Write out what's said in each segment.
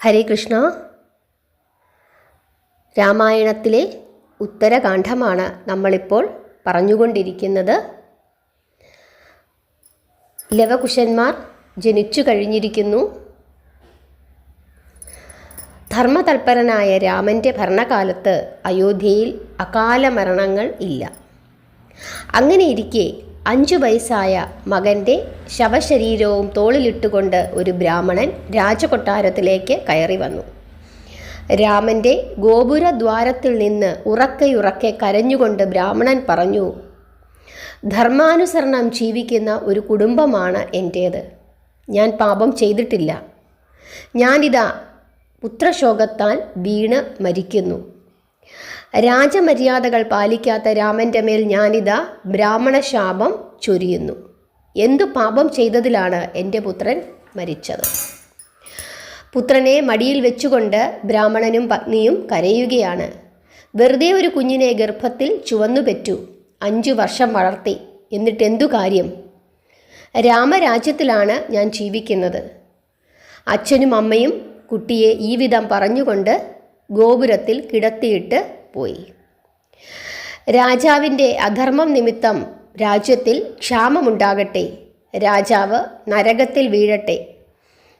ഹരേ കൃഷ്ണ. രാമായണത്തിലെ ഉത്തരകാണ്ഡമാണ് നമ്മളിപ്പോൾ പറഞ്ഞുകൊണ്ടിരിക്കുന്നത്. ലവകുശന്മാർ ജനിച്ചു കഴിഞ്ഞിരിക്കുന്നു. ധർമ്മതൽപരനായ രാമൻ്റെ ഭരണകാലത്ത് അയോധ്യയിൽ അകാല മരണങ്ങൾ ഇല്ല. അങ്ങനെയിരിക്കെ 5 വയസ്സായ മകൻ്റെ ശവശരീരവും തോളിലിട്ടുകൊണ്ട് ഒരു ബ്രാഹ്മണൻ രാജകൊട്ടാരത്തിലേക്ക് കയറി വന്നു. രാമൻ്റെ ഗോപുരദ്വാരത്തിൽ നിന്ന് ഉറക്കെ കരഞ്ഞുകൊണ്ട് ബ്രാഹ്മണൻ പറഞ്ഞു, ധർമാനുസരണം ജീവിക്കുന്ന ഒരു കുടുംബമാണ് എൻ്റേത്. ഞാൻ പാപം ചെയ്തിട്ടില്ല. ഞാനിതാ പുത്രശോകത്താൽ വീണ് മരിക്കുന്നു. രാജമര്യാദകൾ പാലിക്കാത്ത രാമൻ്റെ മേൽ ഞാനിതാ ബ്രാഹ്മണശാപം ചൊരിയുന്നു. എന്തു പാപം ചെയ്തതിലാണ് എൻ്റെ പുത്രൻ മരിച്ചത്? പുത്രനെ മടിയിൽ വെച്ചുകൊണ്ട് ബ്രാഹ്മണനും പത്നിയും കരയുകയാണ്. വെറുതെ ഒരു കുഞ്ഞിനെ ഗർഭത്തിൽ ചുവന്നു പെറ്റു, 5 വർഷം വളർത്തി, എന്നിട്ടെന്തു കാര്യം? രാമരാജ്യത്തിലാണ് ഞാൻ ജീവിക്കുന്നത്. അച്ഛനും അമ്മയും കുട്ടിയെ ഈ വിധം പറഞ്ഞുകൊണ്ട് ഗോപുരത്തിൽ കിടത്തിയിട്ട് പോയി. രാജാവിൻ്റെ അധർമ്മം നിമിത്തം രാജ്യത്തിൽ ക്ഷാമമുണ്ടാകട്ടെ, രാജാവ് നരകത്തിൽ വീഴട്ടെ,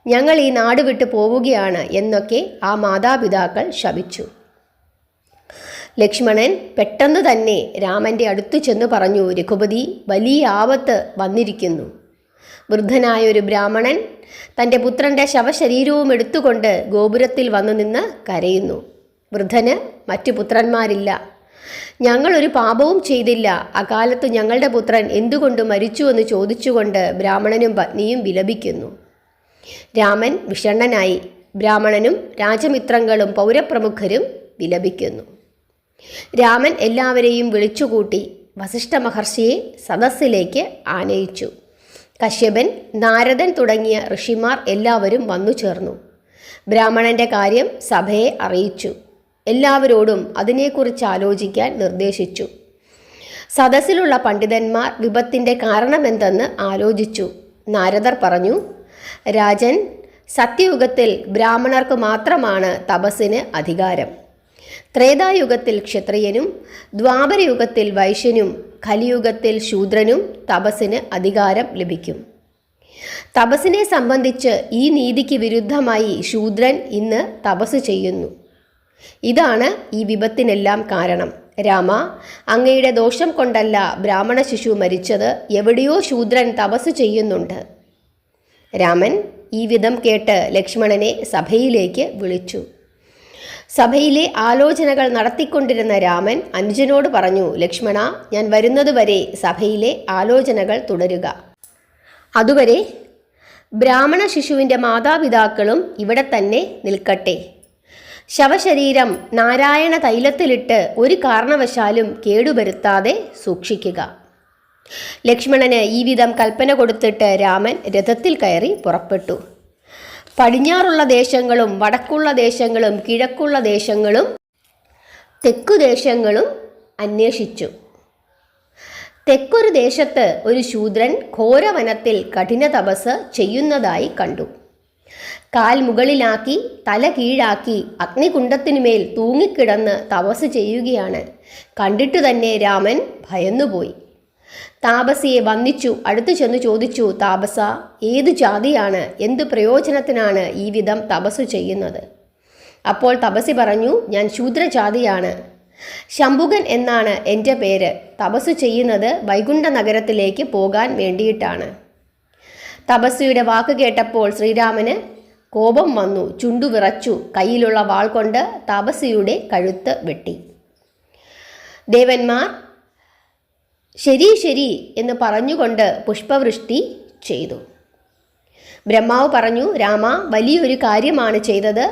ഞങ്ങൾ ഈ നാട് വിട്ടു പോവുകയാണ് എന്നൊക്കെ ആ മാതാപിതാക്കൾ ശപിച്ചു. ലക്ഷ്മണൻ പെട്ടെന്ന് തന്നെ രാമൻ്റെ അടുത്തു ചെന്ന് പറഞ്ഞു, രഘുപതി, വലിയ ആപത്ത് വന്നിരിക്കുന്നു. വൃദ്ധനായ ഒരു ബ്രാഹ്മണൻ തൻ്റെ പുത്രൻ്റെ ശവശരീരവും എടുത്തുകൊണ്ട് ഗോപുരത്തിൽ വന്നു നിന്ന് കരയുന്നു. വൃദ്ധന് മറ്റു പുത്രന്മാരില്ല. ഞങ്ങളൊരു പാപവും ചെയ്തില്ല. അകാലത്ത് ഞങ്ങളുടെ പുത്രൻ എന്തുകൊണ്ട് മരിച്ചുവെന്ന് ചോദിച്ചുകൊണ്ട് ബ്രാഹ്മണനും പത്നിയും വിലപിക്കുന്നു. രാമൻ വിഷണ്ണനായി. ബ്രാഹ്മണനും രാജമിത്രങ്ങളും പൗരപ്രമുഖരും വിലപിക്കുന്നു. രാമൻ എല്ലാവരെയും വിളിച്ചുകൂട്ടി വസിഷ്ഠ മഹർഷിയെ സദസ്സിലേക്ക് ആനയിച്ചു. കശ്യപൻ, നാരദൻ തുടങ്ങിയ ഋഷിമാർ എല്ലാവരും വന്നു ചേർന്നു. ബ്രാഹ്മണൻ്റെ കാര്യം സഭയെ അറിയിച്ചു. എല്ലാവരോടും അതിനെക്കുറിച്ച് ആലോചിക്കാൻ നിർദ്ദേശിച്ചു. സദസ്സിലുള്ള പണ്ഡിതന്മാർ വിപത്തിൻ്റെ കാരണമെന്തെന്ന് ആലോചിച്ചു. നാരദർ പറഞ്ഞു, രാജൻ, സത്യയുഗത്തിൽ ബ്രാഹ്മണർക്ക് മാത്രമാണ് തപസ്സിന് അധികാരം. ത്രേതായുഗത്തിൽ ക്ഷത്രിയനും, ദ്വാപരയുഗത്തിൽ വൈശ്യനും, കലിയുഗത്തിൽ ശൂദ്രനും തപസ്സിന് അധികാരം ലഭിക്കും. തപസ്സിനെ സംബന്ധിച്ച് ഈ നീതിക്ക് വിരുദ്ധമായി ശൂദ്രൻ ഇന്ന് തപസ് ചെയ്യുന്നു. ഇതാണ് ഈ വിപത്തിനെല്ലാം കാരണം. രാമ, അങ്ങയുടെ ദോഷം കൊണ്ടല്ല ബ്രാഹ്മണ ശിശു മരിച്ചത്. എവിടെയോ ശൂദ്രൻ തപസ് ചെയ്യുന്നുണ്ട്. രാമൻ ഈ വിധം കേട്ട് ലക്ഷ്മണനെ സഭയിലേക്ക് വിളിച്ചു. സഭയിലെ ആലോചനകൾ നടത്തിക്കൊണ്ടിരുന്ന രാമൻ അനുജനോട് പറഞ്ഞു, ലക്ഷ്മണ, ഞാൻ വരുന്നതുവരെ സഭയിലെ ആലോചനകൾ തുടരുക. അതുവരെ ബ്രാഹ്മണ ശിശുവിൻ്റെ മാതാപിതാക്കളും ഇവിടെ തന്നെ നിൽക്കട്ടെ. ശവശരീരം നാരായണ തൈലത്തിലിട്ട് ഒരു കാരണവശാലും കേടുവരുത്താതെ സൂക്ഷിക്കുക. ലക്ഷ്മണന് ഈ വിധം കൽപ്പന കൊടുത്തിട്ട് രാമൻ രഥത്തിൽ കയറി പുറപ്പെട്ടു. പടിഞ്ഞാറുള്ള ദേശങ്ങളും വടക്കുള്ള ദേശങ്ങളും കിഴക്കുള്ള ദേശങ്ങളും തെക്കുദേശങ്ങളും അന്വേഷിച്ചു. തെക്കൊരു ദേശത്ത് ഒരു ശൂദ്രൻ ഘോരവനത്തിൽ കഠിന തപസ് ചെയ്യുന്നതായി കണ്ടു. കാൽ മുകളിലാക്കി തല കീഴാക്കി അഗ്നികുണ്ഡത്തിനുമേൽ തൂങ്ങിക്കിടന്ന് തപസ് ചെയ്യുകയാണ്. കണ്ടിട്ടു തന്നെ രാമൻ ഭയന്നുപോയി. താപസിയെ വന്ദിച്ചു. അടുത്തു ചെന്ന് ചോദിച്ചു, താപസ, ഏതു ജാതിയാണ്? എന്ത് പ്രയോജനത്തിനാണ് ഈ വിധം തപസ്സു ചെയ്യുന്നത്? അപ്പോൾ തപസി പറഞ്ഞു, ഞാൻ ശൂദ്രജാതിയാണ്. ശംഭുകൻ എന്നാണ് എൻ്റെ പേര്. തപസ്സു ചെയ്യുന്നത് വൈകുണ്ഠ നഗരത്തിലേക്ക് പോകാൻ വേണ്ടിയിട്ടാണ്. തപസ്വിയുടെ വാക്ക് കേട്ടപ്പോൾ ശ്രീരാമന് കോപം വന്നു. ചുണ്ടു വിറച്ചു. കയ്യിലുള്ള വാൾ കൊണ്ട് തപസ്വിയുടെ കഴുത്ത് വെട്ടി. ദേവന്മാർ ശരി ശരി എന്ന് പറഞ്ഞുകൊണ്ട് പുഷ്പവൃഷ്ടി ചെയ്തു. ബ്രഹ്മാവ് പറഞ്ഞു, രാമ, വലിയൊരു കാര്യമാണ് ചെയ്തത്.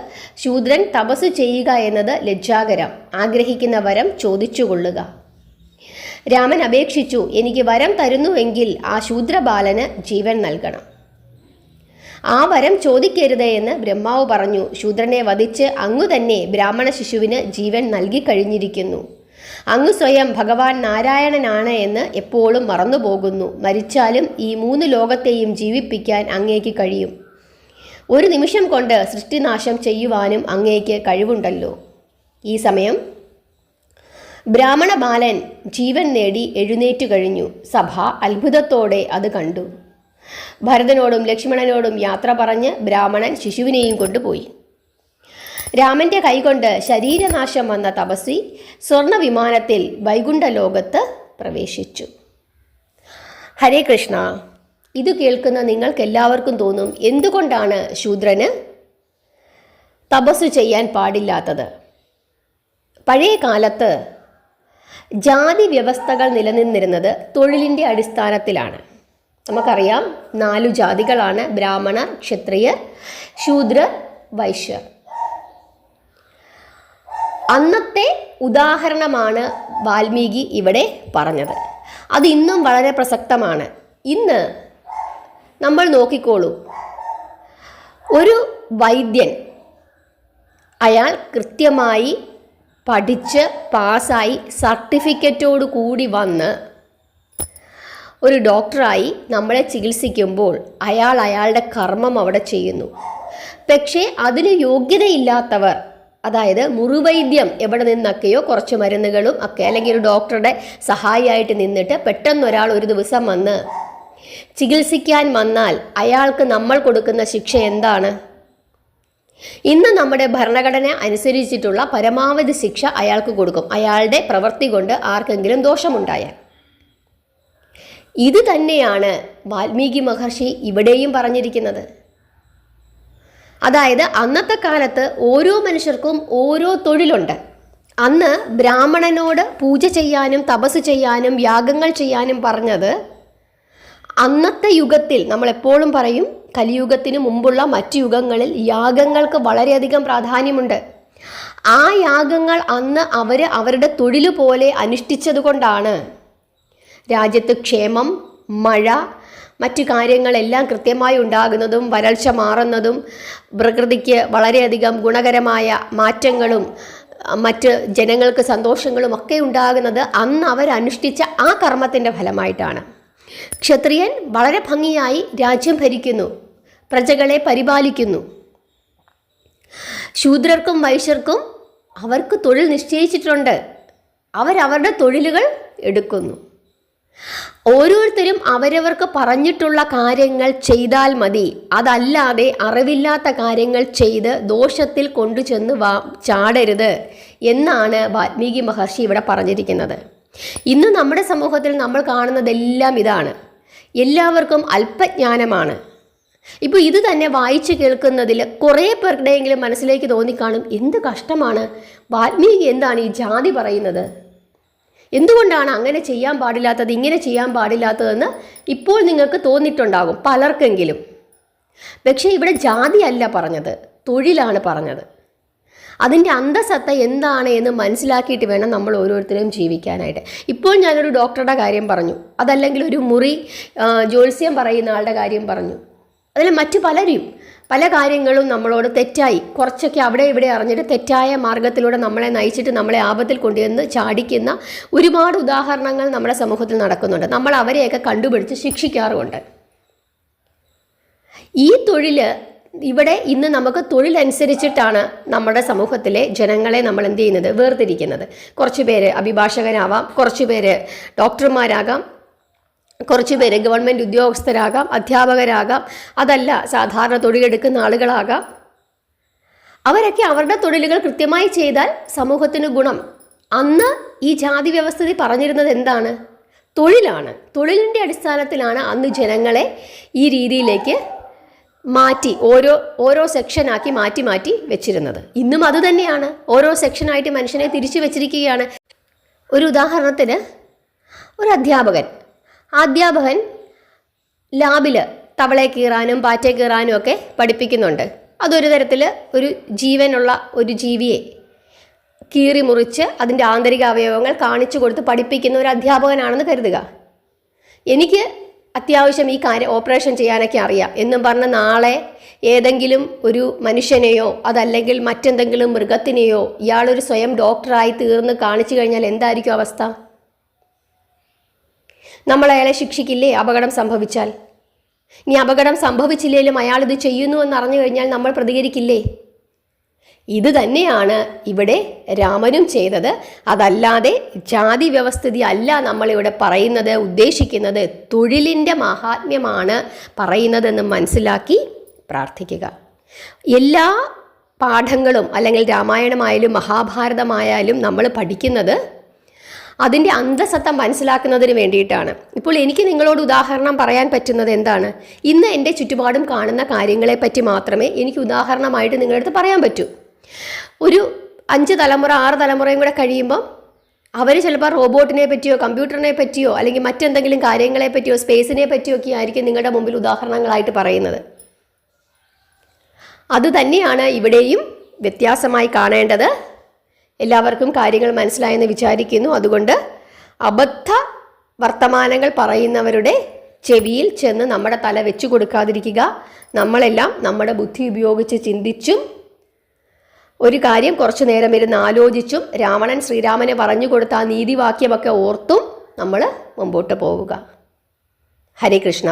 ശൂദ്രൻ തപസ് ചെയ്യുക എന്നത് ലജ്ജാകരം. ആഗ്രഹിക്കുന്ന വരം ചോദിച്ചുകൊള്ളുക. രാമൻ അപേക്ഷിച്ചു, എനിക്ക് വരം തരുന്നുവെങ്കിൽ ആ ശൂദ്രബാലന് ജീവൻ നൽകണം. ആ വരം ചോദിക്കരുത് എന്ന് ബ്രഹ്മാവ് പറഞ്ഞു. ശൂദ്രനെ വധിച്ച് അങ്ങു തന്നെ ബ്രാഹ്മണ ശിശുവിന് ജീവൻ നൽകി കഴിഞ്ഞിരിക്കുന്നു. അങ്ങ് സ്വയം ഭഗവാൻ നാരായണനാണ് എന്ന് എപ്പോഴും മറന്നുപോകുന്നു. മരിച്ചാലും ഈ 3 ലോകത്തെയും ജീവിപ്പിക്കാൻ അങ്ങേക്ക് കഴിയും. ഒരു നിമിഷം കൊണ്ട് സൃഷ്ടിനാശം ചെയ്യുവാനും അങ്ങേക്ക് കഴിവുണ്ടല്ലോ. ഈ സമയം ബ്രാഹ്മണ ബാലൻ ജീവൻ നേടി എഴുന്നേറ്റു കഴിഞ്ഞു. സഭ അത്ഭുതത്തോടെ അത് കണ്ടു. ഭരതനോടും ലക്ഷ്മണനോടും യാത്ര പറഞ്ഞ് ബ്രാഹ്മണൻ ശിശുവിനെയും കൊണ്ടുപോയി. രാമന്റെ കൈകൊണ്ട് ശരീരനാശം വന്ന തപസ്വി സ്വർണ്ണ വിമാനത്തിൽ വൈകുണ്ഠലോകത്ത് പ്രവേശിച്ചു. ഹരേ കൃഷ്ണ. ഇത് കേൾക്കുന്ന നിങ്ങൾക്കെല്ലാവർക്കും തോന്നും, എന്തുകൊണ്ടാണ് ശൂദ്രന് തപസ്സു ചെയ്യാൻ പാടില്ലാത്തത്? പഴയ കാലത്ത് ജാതി വ്യവസ്ഥകൾ നിലനിന്നിരുന്നത് തൊഴിലിൻ്റെ അടിസ്ഥാനത്തിലാണ്. നമുക്കറിയാം, 4 ജാതികളാണ്: ബ്രാഹ്മണർ, ക്ഷത്രിയർ, ശൂദ്രർ, വൈശ്യർ. അന്നത്തെ ഉദാഹരണമാണ് വാൽമീകി ഇവിടെ പറഞ്ഞത്. അത് ഇന്നും വളരെ പ്രസക്തമാണ്. ഇന്ന് നമ്മൾ നോക്കിക്കോളൂ, ഒരു വൈദ്യൻ അയാൾ കൃത്യമായി പഠിച്ച് പാസ്സായി സർട്ടിഫിക്കറ്റോട് കൂടി വന്ന് ഒരു ഡോക്ടറായി നമ്മളെ ചികിത്സിക്കുമ്പോൾ അയാളുടെ കർമ്മം അവിടെ ചെയ്യുന്നു. പക്ഷേ അതിന് യോഗ്യതയില്ലാത്തവർ, അതായത് മുറിവൈദ്യം എവിടെ നിന്നൊക്കെയോ കുറച്ച് മരുന്നുകളും ഒക്കെ, അല്ലെങ്കിൽ ഒരു ഡോക്ടറുടെ സഹായിയായിട്ട് നിന്നിട്ട് പെട്ടെന്ന് ഒരാൾ ഒരു ദിവസം വന്ന് ചികിത്സിക്കാൻ വന്നാൽ അയാൾക്ക് നമ്മൾ കൊടുക്കുന്ന ശിക്ഷ എന്താണ്? ഇന്ന് നമ്മുടെ ഭരണഘടന അനുസരിച്ചിട്ടുള്ള പരമാവധി ശിക്ഷ അയാൾക്ക് കൊടുക്കും, അയാളുടെ പ്രവൃത്തി കൊണ്ട് ആർക്കെങ്കിലും ദോഷമുണ്ടായാൽ. ഇത് തന്നെയാണ് വാൽമീകി മഹർഷി ഇവിടെയും പറഞ്ഞിരിക്കുന്നത്. അതായത് അന്നത്തെ കാലത്ത് ഓരോ മനുഷ്യർക്കും ഓരോ തൊഴിലുണ്ട്. അന്ന് ബ്രാഹ്മണനോട് പൂജ ചെയ്യാനും തപസ് ചെയ്യാനും യാഗങ്ങൾ ചെയ്യാനും പറഞ്ഞത് അന്നത്തെ യുഗത്തിൽ, നമ്മൾ എപ്പോഴും പറയും കലിയുഗത്തിന് മുമ്പുള്ള മറ്റു യുഗങ്ങളിൽ യാഗങ്ങൾക്ക് വളരെയധികം പ്രാധാന്യമുണ്ട്. ആ യാഗങ്ങൾ അന്ന് അവരുടെ തൊഴിൽ പോലെ അനുഷ്ഠിച്ചത് കൊണ്ടാണ് രാജ്യത്ത് ക്ഷേമം, മഴ, മറ്റു കാര്യങ്ങളെല്ലാം കൃത്യമായി ഉണ്ടാകുന്നതും വരൾച്ച മാറുന്നതും പ്രകൃതിക്ക് വളരെയധികം ഗുണകരമായ മാറ്റങ്ങളും മറ്റ് ജനങ്ങൾക്ക് സന്തോഷങ്ങളും ഒക്കെ ഉണ്ടാകുന്നത് അന്ന് അവരനുഷ്ഠിച്ച ആ കർമ്മത്തിൻ്റെ ഫലമായിട്ടാണ്. ക്ഷത്രിയൻ വളരെ ഭംഗിയായി രാജ്യം ഭരിക്കുന്നു, പ്രജകളെ പരിപാലിക്കുന്നു. ശൂദ്രർക്കും വൈശ്യർക്കും അവർക്ക് തൊഴിൽ നിശ്ചയിച്ചിട്ടുണ്ട്, അവരവരുടെ തൊഴിലുകൾ എടുക്കുന്നു. ഓരോരുത്തരും അവരവർക്ക് പറഞ്ഞിട്ടുള്ള കാര്യങ്ങൾ ചെയ്താൽ മതി, അതല്ലാതെ അറിവില്ലാത്ത കാര്യങ്ങൾ ചെയ്ത് ദോഷത്തിൽ കൊണ്ടുചെന്ന് ചാടരുത് എന്നാണ് വാൽമീകി മഹർഷി ഇവിടെ പറഞ്ഞിരിക്കുന്നത്. ഇന്ന് നമ്മുടെ സമൂഹത്തിൽ നമ്മൾ കാണുന്നതെല്ലാം ഇതാണ്. എല്ലാവർക്കും അല്പജ്ഞാനമാണ്. ഇപ്പോൾ ഇത് തന്നെ വായിച്ചു കേൾക്കുന്നതിൽ കുറേ പേരുടെയെങ്കിലും മനസ്സിലേക്ക് തോന്നിക്കാണും, എന്ത് കഷ്ടമാണ്, വാൽമീകി എന്താണ് ഈ ജാതി പറയുന്നത്, എന്തുകൊണ്ടാണ് അങ്ങനെ ചെയ്യാൻ പാടില്ലാത്തത്, ഇങ്ങനെ ചെയ്യാൻ പാടില്ലാത്തതെന്ന് ഇപ്പോൾ നിങ്ങൾക്ക് തോന്നിയിട്ടുണ്ടാകും പലർക്കെങ്കിലും. പക്ഷേ ഇവിടെ ജാതി അല്ല പറഞ്ഞത്, തൊഴിലാണ് പറഞ്ഞത്. അതിൻ്റെ അന്തസത്ത എന്താണ് എന്ന് മനസ്സിലാക്കിയിട്ട് വേണം നമ്മൾ ഓരോരുത്തരും ജീവിക്കാനായിട്ട്. ഇപ്പോൾ ഞാനൊരു ഡോക്ടറുടെ കാര്യം പറഞ്ഞു, അതല്ലെങ്കിൽ ഒരു മുറി ജ്യോത്സ്യം പറയുന്ന ആളുടെ കാര്യം പറഞ്ഞു. അതിൽ മറ്റു പല കാര്യങ്ങളും നമ്മളോട് തെറ്റായി കുറച്ചൊക്കെ അവിടെ ഇവിടെ അറിഞ്ഞിട്ട് തെറ്റായ മാർഗത്തിലൂടെ നമ്മളെ നയിച്ചിട്ട് നമ്മളെ ആപത്തിൽ കൊണ്ടുവന്ന് ചാടിക്കുന്ന ഒരുപാട് ഉദാഹരണങ്ങൾ നമ്മുടെ സമൂഹത്തിൽ നടക്കുന്നുണ്ട്. നമ്മൾ അവരെയൊക്കെ കണ്ടുപിടിച്ച് ശിക്ഷിക്കാറുമുണ്ട്. ഈ തൊഴിൽ ഇവിടെ ഇന്ന് നമുക്ക് തൊഴിലനുസരിച്ചിട്ടാണ് നമ്മുടെ സമൂഹത്തിലെ ജനങ്ങളെ നമ്മൾ എന്ത് ചെയ്യുന്നത്, വേർതിരിക്കുന്നത്. കുറച്ച് പേര് അഭിഭാഷകനാവാം, കുറച്ച് പേര് ഡോക്ടർമാരാകാം, കുറച്ച് പേര് ഗവൺമെൻറ് ഉദ്യോഗസ്ഥരാകാം, അധ്യാപകരാകാം, അതല്ല സാധാരണ തൊഴിലെടുക്കുന്ന ആളുകളാകാം. അവരൊക്കെ അവരുടെ തൊഴിലുകൾ കൃത്യമായി ചെയ്താൽ സമൂഹത്തിന് ഗുണം. അന്ന് ഈ ജാതി വ്യവസ്ഥിതി പറഞ്ഞിരുന്നത് എന്താണ്? തൊഴിലാണ്. തൊഴിലിൻ്റെ അടിസ്ഥാനത്തിലാണ് അന്ന് ജനങ്ങളെ ഈ രീതിയിലേക്ക് മാറ്റി ഓരോ സെക്ഷനാക്കി മാറ്റി വെച്ചിരുന്നത്. ഇന്നും അത് തന്നെയാണ്, ഓരോ സെക്ഷനായിട്ട് മനുഷ്യനെ തിരിച്ചു വെച്ചിരിക്കുകയാണ്. ഒരു ഉദാഹരണത്തിന് ഒരു അധ്യാപകൻ ലാബിൽ തവളയെ കീറാനും പാറ്റയെ കീറാനും ഒക്കെ പഠിപ്പിക്കുന്നുണ്ട്. അതൊരു തരത്തിൽ ഒരു ജീവനുള്ള ഒരു ജീവിയെ കീറി മുറിച്ച് അതിൻ്റെ ആന്തരിക അവയവങ്ങൾ കാണിച്ചു കൊടുത്ത് പഠിപ്പിക്കുന്ന ഒരു അധ്യാപകനാണെന്ന് കരുതുക. എനിക്ക് അത്യാവശ്യം ഈ കാര്യം ഓപ്പറേഷൻ ചെയ്യാനൊക്കെ അറിയാം എന്നും പറഞ്ഞ് നാളെ ഏതെങ്കിലും ഒരു മനുഷ്യനെയോ അതല്ലെങ്കിൽ മറ്റെന്തെങ്കിലും മൃഗത്തിനെയോ ഇയാളൊരു സ്വയം ഡോക്ടറായി തീർന്ന് കാണിച്ചു കഴിഞ്ഞാൽ എന്തായിരിക്കും അവസ്ഥ? നമ്മൾ അയാളെ ശിക്ഷിക്കില്ലേ അപകടം സംഭവിച്ചാൽ? ഇനി അപകടം സംഭവിച്ചില്ലെങ്കിലും അയാൾ ഇത് ചെയ്യുന്നു എന്നറിഞ്ഞു കഴിഞ്ഞാൽ നമ്മൾ പ്രതികരിക്കില്ലേ? ഇത് തന്നെയാണ് ഇവിടെ രാമനും ചെയ്തത്. അതല്ലാതെ ജാതി വ്യവസ്ഥിതി അല്ല നമ്മളിവിടെ പറയുന്നത്, ഉദ്ദേശിക്കുന്നത് തൊഴിലിൻ്റെ മാഹാത്മ്യമാണ് പറയുന്നതെന്ന് മനസ്സിലാക്കി പ്രാർത്ഥിക്കുക. എല്ലാ പാഠങ്ങളും അല്ലെങ്കിൽ രാമായണമായാലും മഹാഭാരതമായാലും നമ്മൾ പഠിക്കുന്നത് അതിൻ്റെ അന്തസത്ത മനസ്സിലാക്കുന്നതിന് വേണ്ടിയിട്ടാണ്. ഇപ്പോൾ എനിക്ക് നിങ്ങളോട് ഉദാഹരണം പറയാൻ പറ്റുന്നത് എന്താണ്? ഇന്ന് എൻ്റെ ചുറ്റുപാടും കാണുന്ന കാര്യങ്ങളെപ്പറ്റി മാത്രമേ എനിക്ക് ഉദാഹരണമായിട്ട് നിങ്ങളുടെ അടുത്ത് പറയാൻ പറ്റൂ. ഒരു 5 തലമുറ 6 തലമുറയും കൂടെ കഴിയുമ്പം അവർ ചിലപ്പോൾ റോബോട്ടിനെ പറ്റിയോ കമ്പ്യൂട്ടറിനെ പറ്റിയോ അല്ലെങ്കിൽ മറ്റെന്തെങ്കിലും കാര്യങ്ങളെ പറ്റിയോ സ്പേസിനെ പറ്റിയോ ഒക്കെ ആയിരിക്കും നിങ്ങളുടെ മുമ്പിൽ ഉദാഹരണങ്ങളായിട്ട് പറയുന്നത്. അതുതന്നെയാണ് ഇവിടെയും വ്യത്യാസമായി കാണേണ്ടത്. എല്ലാവർക്കും കാര്യങ്ങൾ മനസ്സിലായെന്ന് വിചാരിക്കുന്നു. അതുകൊണ്ട് അബദ്ധ വർത്തമാനങ്ങൾ പറയുന്നവരുടെ ചെവിയിൽ ചെന്ന് നമ്മുടെ തല വെച്ചു കൊടുക്കാതിരിക്കുക. നമ്മളെല്ലാം നമ്മുടെ ബുദ്ധി ഉപയോഗിച്ച് ചിന്തിച്ചും ഒരു കാര്യം കുറച്ചു നേരം ഇരുന്ന് ആലോചിച്ചും രാവണൻ ശ്രീരാമനെ പറഞ്ഞു കൊടുത്ത ആ നീതിവാക്യമൊക്കെ ഓർത്തും നമ്മൾ മുമ്പോട്ട് പോവുക. ഹരേ കൃഷ്ണ.